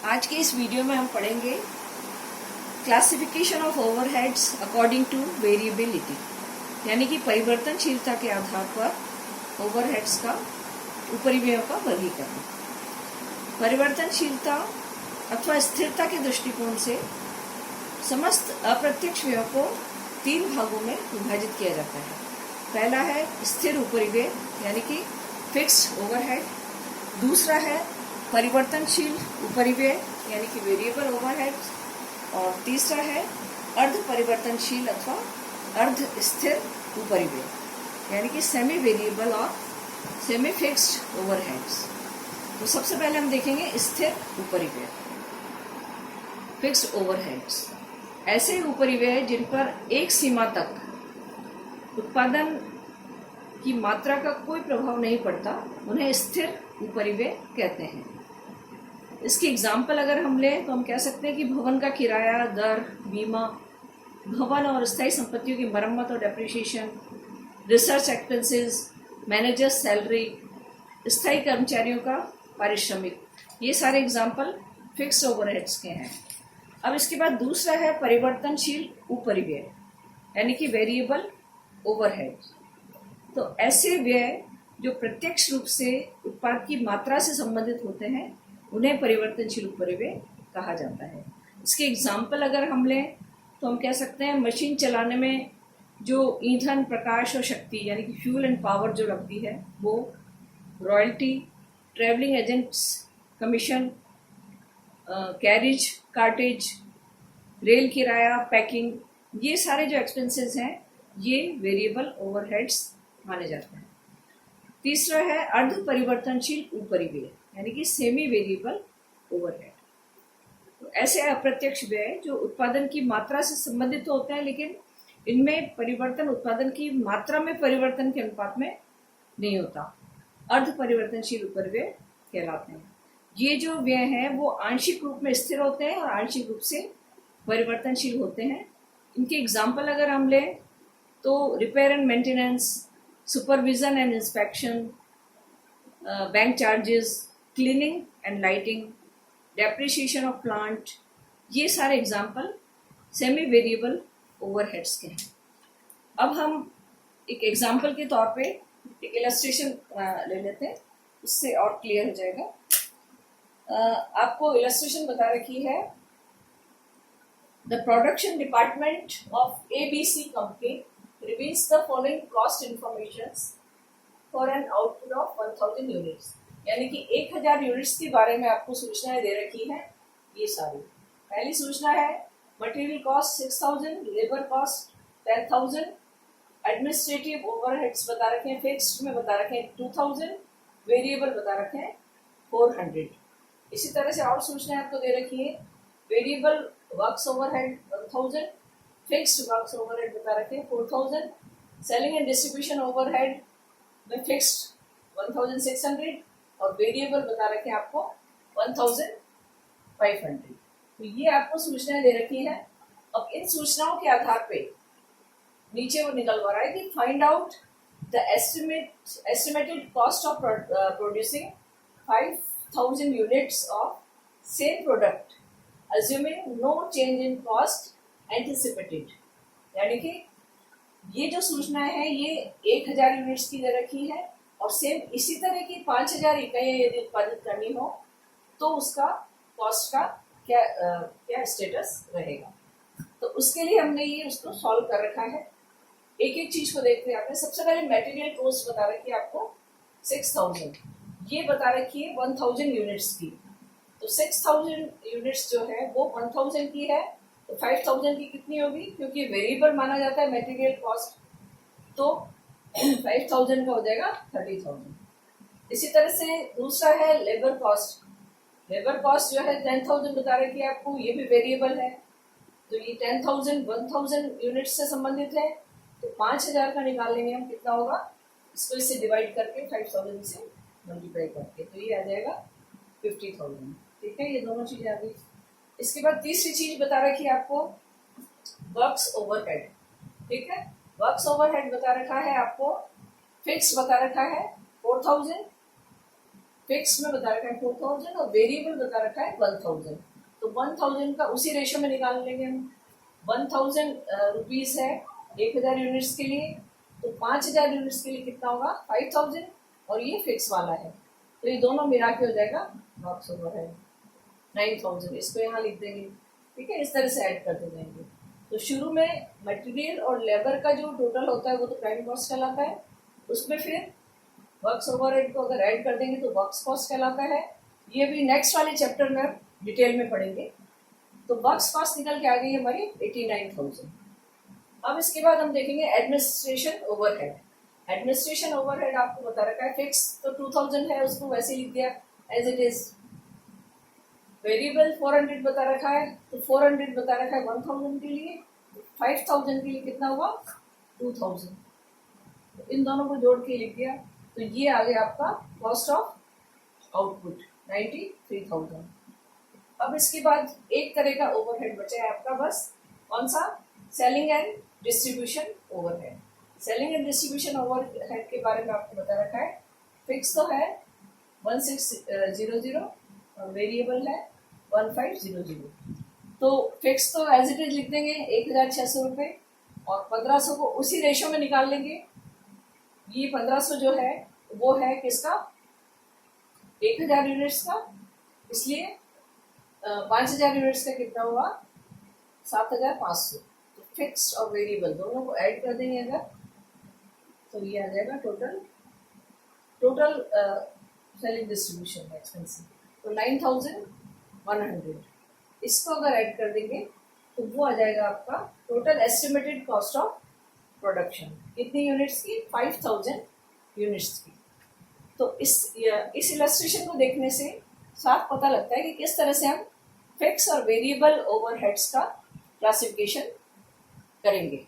आज के इस वीडियो में हम पढ़ेंगे classification of overheads according to variability, यानी कि परिवर्तनशीलता के आधार पर ओवरहेड्स का उपरिव्ययों का वर्गीकरण। परिवर्तनशीलता अथवा स्थिरता के दृष्टिकोण से समस्त अप्रत्यक्ष व्ययों को 3 भागों में विभाजित किया जाता है। पहला है स्थिर उपरिव्यय यानी कि फिक्स्ड ओवरहेड, दूसरा है परिवर्तनशील उपरिव्यय यानी कि वेरिएबल ओवरहेड, और तीसरा है अर्ध परिवर्तनशील अथवा अर्ध स्थिर उपरिव्यय यानी कि सेमी वेरिएबल और सेमी फिक्स्ड ओवरहेड्स। तो सबसे पहले हम देखेंगे स्थिर उपरिव्यय, फिक्स्ड ओवरहेड्स। ऐसे उपरिव्यय जिन पर एक सीमा तक उत्पादन की मात्रा का कोई प्रभाव नहीं पड़ता, उन्हें स्थिर उपरिव्यय कहते हैं। इसकी एग्जाम्पल अगर हम लें तो हम कह सकते हैं कि भवन का किराया, दर, बीमा, भवन और स्थायी संपत्तियों की मरम्मत और depreciation, research expenses, manager salary, स्थायी कर्मचारियों का पारिश्रमिक, ये सारे एग्जाम्पल फिक्स्ड ओवरहेड्स के हैं। अब इसके बाद दूसरा है परिवर्तनशील उपरिव्यय यानी कि वेरिएबल ओवरहेड। तो ऐसे व्यय जो प्रत्यक्ष रूप से उत्पाद की मात्रा से संबंधित होते हैं उन्हें परिवर्तनशील उपरिव्यय कहा जाता है। इसके एग्जाम्पल अगर हम लें तो हम कह सकते हैं मशीन चलाने में जो ईंधन, प्रकाश और शक्ति यानी कि फ्यूल एंड पावर जो लगती है वो, royalty, travelling agents commission, carriage cartage, rail किराया, पैकिंग, ये सारे जो एक्सपेंसेस हैं ये वेरिएबल ओवरहेड्स माने जाते हैं। तीसरा है अर्ध परिवर्तनशील उपरिव्यय यानी कि सेमी वेरिएबल ओवरहेड। तो ऐसे अप्रत्यक्ष व्यय जो उत्पादन की मात्रा से संबंधित होते हैं लेकिन इनमें परिवर्तन उत्पादन की मात्रा में परिवर्तन के अनुपात में नहीं होता, अर्ध परिवर्तनशील उपरिव्यय कहलाते हैं। ये जो व्यय हैं वो आंशिक रूप में स्थिर होते हैं और आंशिक रूप से परिवर्तनशील होते हैं। इनके एग्जाम्पल अगर हम लें तो repair and maintenance, supervision and inspection, bank charges, cleaning and lighting, depreciation of plant, ये सारे एग्जाम्पल सेमी वेरिएबल ओवरहेड्स के हैं। अब हम एक एग्जाम्पल के तौर पे एक इलस्ट्रेशन ले लेते हैं, उससे और क्लियर हो जाएगा। आपको इलस्ट्रेशन बता रखी है, the production department of ABC company reveals the following cost informations for an output of 1000 units, यानी कि 1000 यूनिट्स के बारे में आपको सूचनाएं दे रखी है। ये सारी पहली सूचना है material cost 6000, labour cost 10000, administrative overheads बता रखे हैं, फिक्स्ड में बता रखे हैं 2000, वेरिएबल बता रखे हैं 400। इसी तरह से और सूचनाएं आपको दे रखी है, variable works overhead 1000, fixed works overhead बता रखे हैं 4000, सेलिंग एंड डिस्ट्रीब्यूशन ओवरहेड में फिक्स्ड 1600 और वेरिएबल बता रखे हैं आपको 1500। तो ये आपको सूचनाएं दे रखी है। अब इन सूचनाओं के आधार पे नीचे वो निकलवा रहा है कि find out the estimated cost of producing 5000 units of same product assuming no change in cost anticipated, यानी कि ये जो सूचनाएं हैं ये 1000 यूनिट्स की दे रखी है और सेम इसी तरह की 5000 इकाइयां यदि उत्पादित करनी हो तो उसका कॉस्ट का क्या स्टेटस रहेगा। तो उसके लिए हमने ये उसको सॉल्व कर रखा है। एक एक चीज को देखते हैं। आपने सबसे पहले मटेरियल कॉस्ट बता रखी है आपको 6000, ये बता रखी है 1000 यूनिट्स की। तो 6000 यूनिट्स जो है वो 1000 की है, तो 5000 की कितनी होगी, क्योंकि वेरिएबल माना जाता है मटेरियल कॉस्ट, तो 5000 का हो जाएगा 30000। इसी तरह से दूसरा है लेबर कॉस्ट। लेबर कॉस्ट जो है 10000 बता रखी है आपको, ये भी वेरिएबल है। तो ये 10,000 यूनिट से संबंधित है, तो 5000 का निकाल लेंगे हम, कितना होगा, इसको इससे डिवाइड करके 5000 से मल्टीप्लाई करके, तो ये आ जाएगा 50,000। ठीक है, ये दोनों चीजें आ गई। इसके बाद तीसरी चीज बता रखी है आपको वर्क्स ओवरहेड। ठीक है, वर्क्स ओवरहेड बता रखा है आपको, फिक्स बता रखा है 4000, फिक्स में बता रखा है 4000 और वेरिएबल बता रखा है 1000। तो 1000 का उसी रेशो में निकाल लेंगे हम। 1000 रुपीज है 1000 यूनिट्स के लिए, तो 5000 यूनिट्स के लिए कितना होगा 5000, और ये फिक्स वाला है, तो ये दोनों मिला के हो जाएगा वर्क्स ओवरहेड 9000। इसको यहाँ लिख देंगे, ठीक है, इस तरह से ऐड करते जाएंगे। तो शुरू में मटेरियल और लेबर का जो टोटल होता है वो तो प्राइम कॉस्ट कहलाता है, उसमें फिर वर्क्स ओवरहेड को अगर ऐड कर देंगे तो वर्क्स कॉस्ट कहलाता है। ये भी नेक्स्ट वाले चैप्टर में डिटेल में पढ़ेंगे। तो वर्क्स कॉस्ट निकल के आ गई हमारी 89,000। अब इसके बाद हम देखेंगे एडमिनिस्ट्रेशन ओवरहेड। एडमिनिस्ट्रेशन ओवरहेड आपको बता रखा है फिक्स तो 2000 है, उसको वैसे लिख दिया एज इट इज। वेरिएबल 400 बता रखा है, तो 400 बता रखा है 1000 के लिए, 5000 के लिए कितना हुआ 2000। तो इन दोनों को जोड़ के लिख दिया, तो ये आ गया आपका कॉस्ट ऑफ आउटपुट 93,000। अब इसके बाद एक तरह का ओवरहेड बचा है आपका बस, कौन सा, selling and distribution overhead. Selling and distribution overhead के बारे में आपको बता रखा है फिक्स तो है 1600 और वेरिएबल है 1500। तो फिक्स तो एज इट इज लिख देंगे 1600 रुपये, और 1500 को उसी रेशो में निकाल लेंगे। ये 1500 जो है वो है किसका 1000 यूनिट्स का, इसलिए 5000 यूनिट्स का कितना हुआ 7500। तो फिक्स और वेरिएबल दोनों को ऐड कर देंगे अगर, तो ये आ जाएगा टोटल सेलिंग डिस्ट्रीब्यूशन एक्सपेंसिव, तो 9100। इसको अगर ऐड कर देंगे तो वो आ जाएगा आपका total estimated cost of production, कितनी यूनिट्स की 5000 यूनिट्स की। तो इस इलस्ट्रेशन को देखने से साफ पता लगता है कि किस तरह से हम फिक्स और वेरिएबल ओवरहेड्स का क्लासिफिकेशन करेंगे।